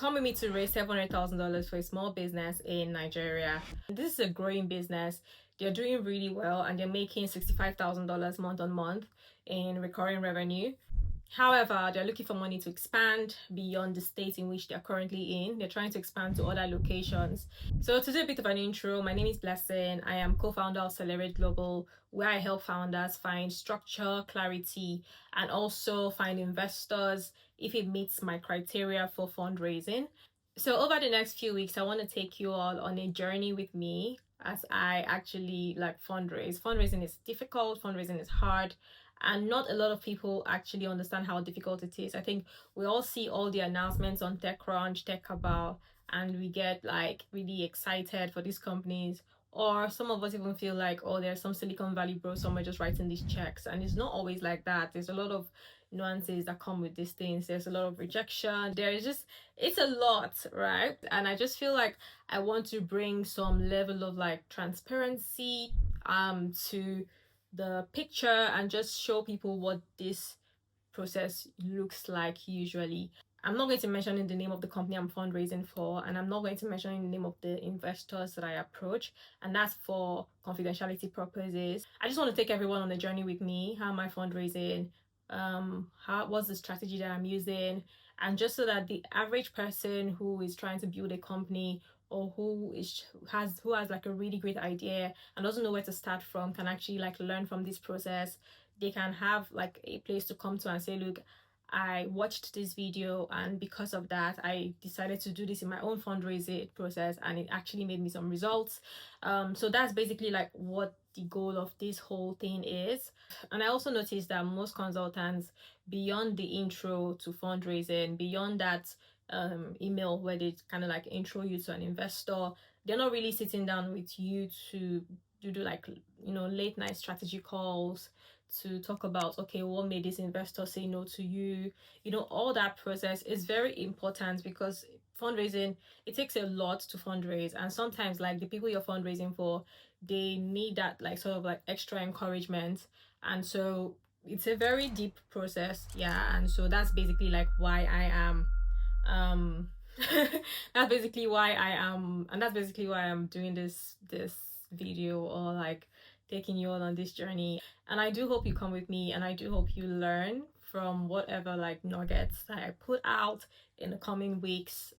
Come with me to raise $700,000 for a small business in Nigeria. This is a growing business. They're doing really well and they're making $65,000 month on month in recurring revenue. However, they're looking for money to expand beyond the state in which they're currently in. They're trying to expand to other locations. So to do a bit of an intro, my name is Blessing. I am co-founder of Celebrate Global, where I help founders find structure, clarity, and also find investors if it meets my criteria for fundraising. So over the next few weeks, I want to take you all on a journey with me as I actually fundraise. Fundraising is difficult, fundraising is hard, and not a lot of people actually understand how difficult it is. I think we all see all the announcements on TechCrunch, TechCabal, and we get really excited for these companies. Or some of us even feel like, oh, there's some Silicon Valley bro somewhere just writing these checks. And it's not always like that. There's a lot of nuances that come with these things. There's a lot of rejection. It's a lot, right? And I just feel like I want to bring some level of transparency to the picture and just show people what this process looks like usually. I'm not going to mention the name of the company I'm fundraising for, and I'm not going to mention the name of the investors that I approach, and that's for confidentiality purposes. I just want to take everyone on the journey with me. How am I fundraising? What's the strategy that I'm using? And just so that the average person who is trying to build a company or who has a really great idea and doesn't know where to start from can actually learn from this process. They can have a place to come to and say, look, I watched this video and because of that I decided to do this in my own fundraising process and it actually made me some results. So that's basically what the goal of this whole thing is. And I also noticed that most consultants, beyond the intro to fundraising, beyond that email where they kind of intro you to an investor, they're not really sitting down with you to do late night strategy calls to talk about, okay, what made this investor say no to you. All that process is very important because fundraising, it takes a lot to fundraise, and sometimes the people you're fundraising for, they need that extra encouragement. And so it's a very deep process, yeah. And so that's basically why I am that's basically why I'm doing this video, or taking you all on this journey. And I do hope you come with me, and I do hope you learn from whatever nuggets that I put out in the coming weeks.